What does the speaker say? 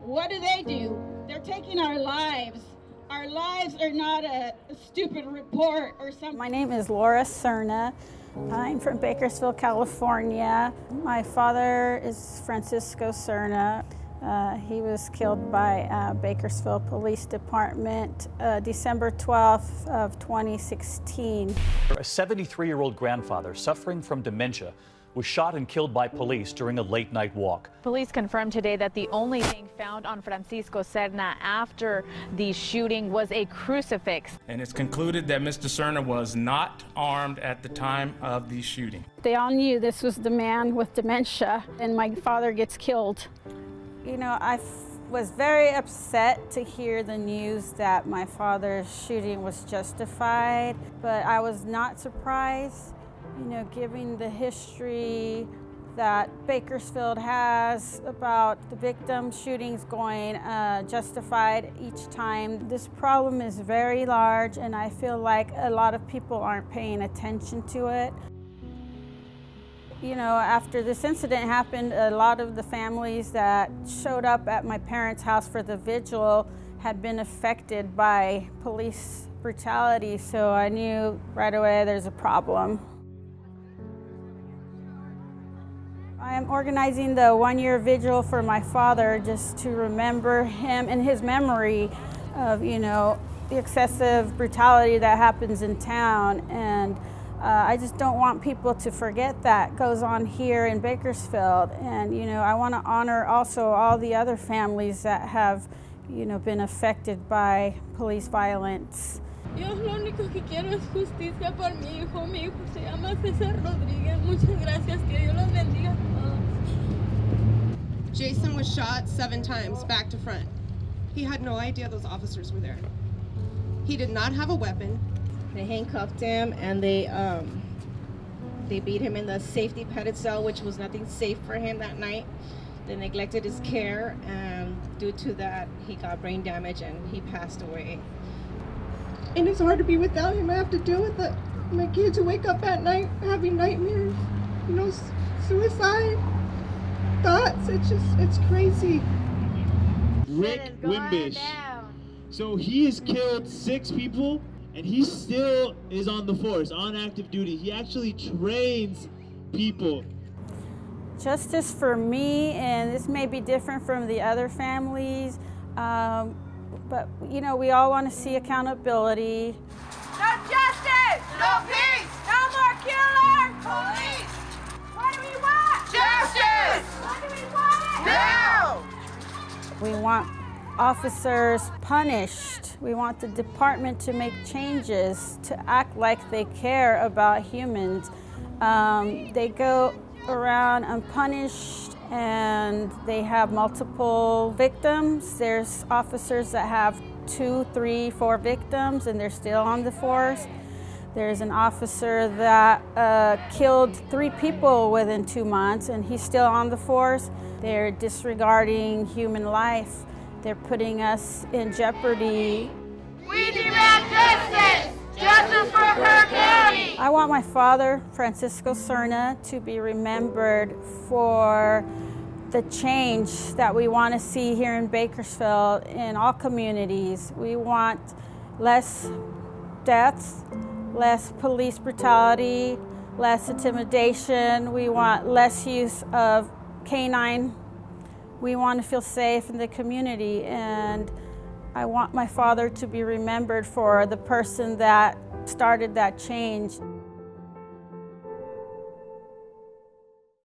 what do? They're taking our lives. Our lives are not a stupid report or something. My name is Serna. I'm from Bakersfield, California. My father is Serna. He was killed by Bakersfield Police Department December 12th of 2016. A 73-year-old grandfather suffering from dementia was shot and killed by police during a late-night walk. Police confirmed today that the only thing found on Francisco-Serna after the shooting was a crucifix. And it's concluded that Mr. Serna was not armed at the time of the shooting. They all knew this was the man with dementia, and my father gets killed. You know, I was very upset to hear the news that my father's shooting was justified, but I was not surprised. You know, given the history that Bakersfield has about the victim shootings going justified each time. This problem is very large, and I feel like a lot of people aren't paying attention to it. You know, after this incident happened, a lot of the families that showed up at my parents' house for the vigil had been affected by police brutality, so I knew right away there's a problem. I am organizing the one-year vigil for my father just to remember him and his memory of, you know, the excessive brutality that happens in town. And I just don't want people to forget that goes on here in Bakersfield. And, you know, I want to honor also all the other families that have, you know, been affected by police violence. Yo lo único que quiero es justicia por mi hijo. Mi hijo se llama César Rodríguez. Muchas gracias. Que Dios los bendiga a todos. Jason was shot 7 times, back to front. He had no idea those officers were there. He did not have a weapon. They handcuffed him and they beat him in the safety pedestal, which was nothing safe for him that night. They neglected his care, and due to that, he got brain damage and he passed away. And it's hard to be without him. I have to deal with it. My kids who wake up at night having nightmares, you know, suicide thoughts. It's crazy. Rick Wimbish. So he has killed 6 people, and he still is on the force, on active duty. He actually trains people. Justice for me, and this may be different from the other families, but, you know, we all want to see accountability. No justice! No peace! No more killers! Police! What do we want? Justice! What do we want? Now! We want officers punished. We want the department to make changes, to act like they care about humans. They go around unpunished, and they have multiple victims. There's officers that have 2, 3, 4 victims, and they're still on the force. There's an officer that killed 3 people within 2 months, and he's still on the force. They're disregarding human life. They're putting us in jeopardy. We demand justice! Justice for Kirk County! I want my father, FranciscoSerna, to be remembered for the change that we want to see here in Bakersfield in all communities. We want less deaths, less police brutality, less intimidation. We want less use of canine. We want to feel safe in the community, and I want my father to be remembered for the person that started that change.